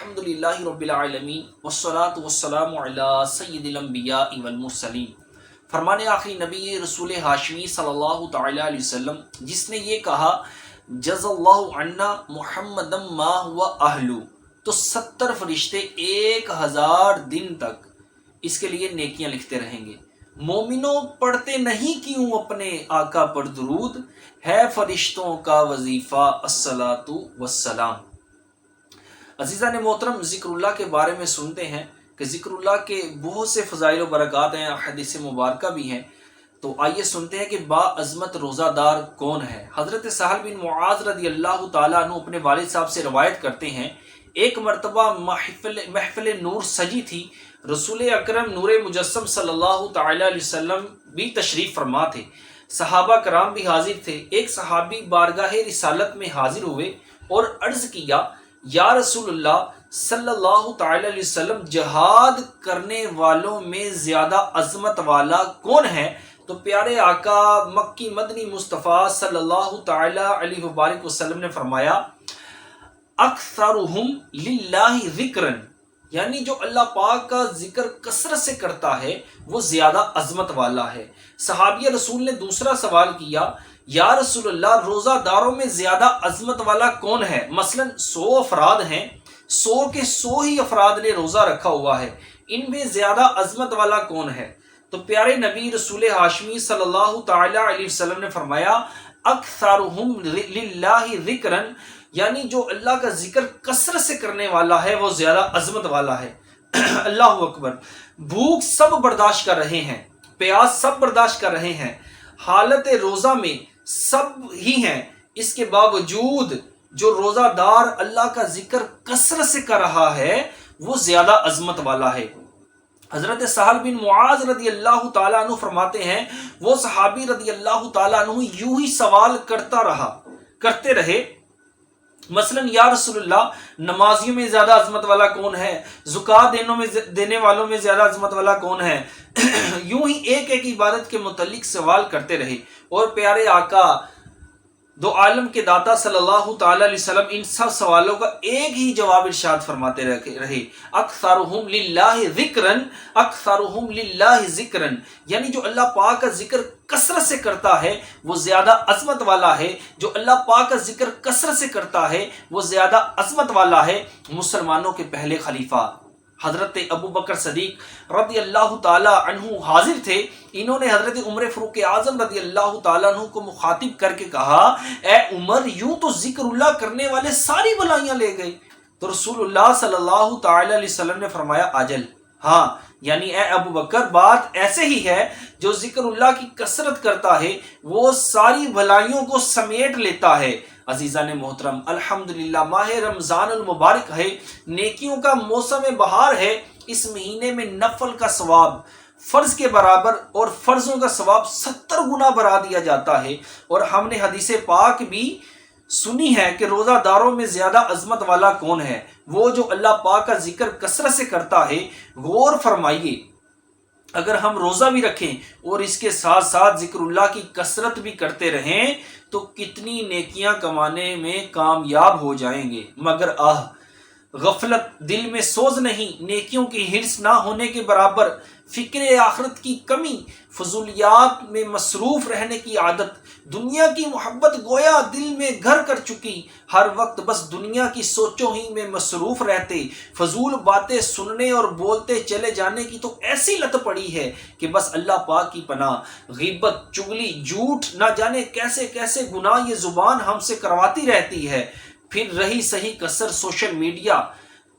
الحمدللہ رب العالمین والصلاة والسلام علی سید الانبیاء والمرسلین۔ فرمان آخری نبی رسول ہاشمی صلی اللہ تعالی علیہ وسلم جس نے یہ کہا جز اللہ عنا محمدم ما ہوا اہلو، تو 70 فرشتے 1000 دن تک اس کے لیے نیکیاں لکھتے رہیں گے۔ مومنوں پڑھتے نہیں کیوں اپنے آقا پر درود، ہے فرشتوں کا وظیفہ الصلاۃ والسلام۔ عزیزان محترم، ذکر اللہ کے بارے میں سنتے ہیں کہ ذکر اللہ کے بہت سے فضائل و برکات ہیں، حدیث مبارکہ بھی ہیں، تو آئیے سنتے ہیں کہ با عظمت روزہ دار کون ہے۔ حضرت سہل بن معاذ رضی اللہ تعالیٰ عنہ اپنے والد صاحب سے روایت کرتے ہیں، ایک مرتبہ محفل نور سجی تھی، رسول اکرم نور مجسم صلی اللہ تعالی علیہ وسلم بھی تشریف فرما تھے، صحابہ کرام بھی حاضر تھے۔ ایک صحابی بارگاہ رسالت میں حاضر ہوئے اور عرض کیا، یا رسول اللہ صلی اللہ تعالی علیہ وسلم، جہاد کرنے والوں میں زیادہ عظمت والا کون ہے؟ تو پیارے آقا مکی مدنی مصطفیٰ صلی اللہ تعالی علیہ وبارک وسلم نے فرمایا، اکثرہم للہ ذکرن، یعنی جو اللہ پاک کا ذکر کثرت سے کرتا ہے وہ زیادہ عظمت والا ہے۔ صحابی رسول نے دوسرا سوال کیا، یا رسول اللہ روزہ داروں میں زیادہ عظمت والا کون ہے؟ مثلا 100 افراد ہیں، 100 کے 100 ہی افراد نے روزہ رکھا ہوا ہے، ان میں زیادہ عظمت والا کون ہے؟ تو پیارے نبی رسول ہاشمی صلی اللہ تعالی علیہ وسلم نے فرمایا، اکثرہم للہ ذکرن، یعنی جو اللہ کا ذکر کثرت سے کرنے والا ہے وہ زیادہ عظمت والا ہے۔ اللہ اکبر۔ بھوک سب برداشت کر رہے ہیں، پیاس سب برداشت کر رہے ہیں، حالت روزہ میں سب ہی ہیں، اس کے باوجود جو روزہ دار اللہ کا ذکر کثرت سے کر رہا ہے وہ زیادہ عظمت والا ہے۔ حضرت سہل بن معاذ رضی اللہ تعالیٰ عنہ فرماتے ہیں، وہ صحابی رضی اللہ تعالیٰ عنہ یوں ہی سوال کرتے رہے، مثلا یا رسول اللہ نمازیوں میں زیادہ عظمت والا کون ہے؟ زکوٰۃ دینے والوں میں زیادہ عظمت والا کون ہے؟ یوں ہی ایک ایک عبادت کے متعلق سوال کرتے رہے، اور پیارے آقا دو عالم کے داتا صلی اللہ تعالی علیہ وسلم ان سب سوالوں کا ایک ہی جواب ارشاد فرماتے رہے، اکثرہم للہ ذکرن، اکثرہم للہ ذکرن، یعنی جو اللہ پاک کا ذکر کثرت سے کرتا ہے وہ زیادہ عظمت والا ہے، جو اللہ پاک کا ذکر کثرت سے کرتا ہے وہ زیادہ عظمت والا ہے۔ مسلمانوں کے پہلے خلیفہ حضرت ابو بکر صدیق رضی اللہ تعالی عنہ حاضر تھے، انہوں نے حضرت عمر فاروق اعظم رضی اللہ تعالیٰ عنہ کو مخاطب کر کے کہا، اے عمر، یوں تو ذکر اللہ کرنے والے ساری بلائیاں لے گئے۔ تو رسول اللہ صلی اللہ تعالی علیہ وسلم نے فرمایا، اجل، ہاں، یعنی اے ابو بکر بات ایسے ہی ہے، جو ذکر اللہ کی کثرت کرتا ہے وہ ساری بھلائیوں کو سمیٹ لیتا ہے۔ عزیزان محترم، الحمدللہ ماہ رمضان المبارک ہے، نیکیوں کا موسم بہار ہے، اس مہینے میں نفل کا ثواب فرض کے برابر اور فرضوں کا ثواب 70 گنا بڑھا دیا جاتا ہے۔ اور ہم نے حدیث پاک بھی سنی ہے کہ روزہ داروں میں زیادہ عظمت والا کون ہے؟ وہ جو اللہ پاک کا ذکر کثرت سے کرتا ہے۔ غور فرمائیے، اگر ہم روزہ بھی رکھیں اور اس کے ساتھ ساتھ ذکر اللہ کی کثرت بھی کرتے رہیں تو کتنی نیکیاں کمانے میں کامیاب ہو جائیں گے، مگر غفلت دل میں سوز نہیں، نیکیوں کی حرص نہ ہونے کے برابر، فکر آخرت کی کمی، فضولیات میں مصروف رہنے کی عادت، دنیا کی محبت گویا دل میں گھر کر چکی، ہر وقت بس دنیا کی سوچوں ہی میں مصروف رہتے، فضول باتیں سننے اور بولتے چلے جانے کی تو ایسی لت پڑی ہے کہ بس اللہ پاک کی پناہ، غیبت، چغلی، جھوٹ، نہ جانے کیسے کیسے گناہ یہ زبان ہم سے کرواتی رہتی ہے۔ پھر رہی صحیح کسر سوشل میڈیا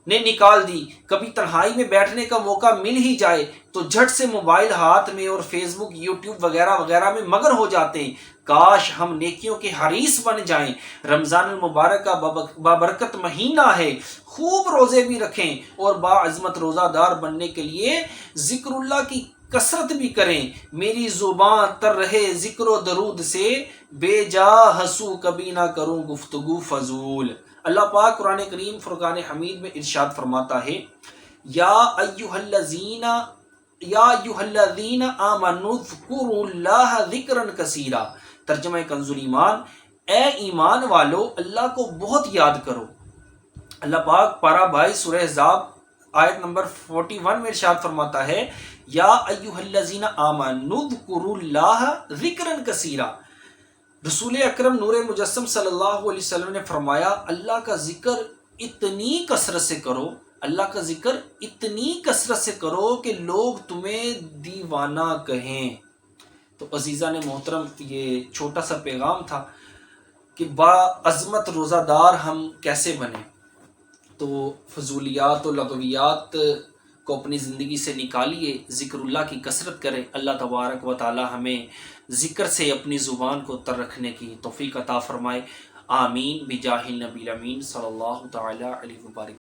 نے نکال دی، کبھی تنہائی میں بیٹھنے کا موقع مل ہی جائے تو جھٹ سے موبائل ہاتھ میں اور فیس بک، یوٹیوب وغیرہ وغیرہ میں مگن ہو جاتے ہیں۔ کاش ہم نیکیوں کے حریص بن جائیں۔ رمضان المبارک کا بابرکت مہینہ ہے، خوب روزے بھی رکھیں اور باعظمت روزہ دار بننے کے لیے ذکر اللہ کی کثرت بھی کریں۔ میری زبان تر رہے ذکر و درود سے، بے جا ہنسوں کبھی نہ کروں گفتگو فضول۔ اللہ پاک قرآن کریم فرقان حمید میں ارشاد فرماتا ہے، یا ایھا الذین آمنوا اذکروا اللہ ذکرا کثیرا۔ ترجمہ کنز ایمان، اے ایمان والو اللہ کو بہت یاد کرو، اللہ پاک پارہ 22 سورہ احزاب آیت نمبر 41 میں ارشاد فرماتا ہے یا ایھا الذین آمنوا اذکروا اللہ ذکرا کثیرا۔ رسول اکرم نور مجسم صلی اللہ علیہ وسلم نے فرمایا اللہ کا ذکر اتنی کثرت سے کرو، اللہ کا ذکر اتنی کثرت سے کرو کہ لوگ تمہیں دیوانہ کہیں۔ تو عزیزان محترم، یہ چھوٹا سا پیغام تھا کہ با عظمت روزہ دار ہم کیسے بنیں۔ تو فضولیات و لغویات کو اپنی زندگی سے نکالیے، ذکر اللہ کی کثرت کریں۔ اللہ تبارک و تعالی ہمیں ذکر سے اپنی زبان کو تر رکھنے کی توفیق عطا فرمائے، آمین بجاہ النبی الامین صلی اللہ تعالی علیہ وبارک۔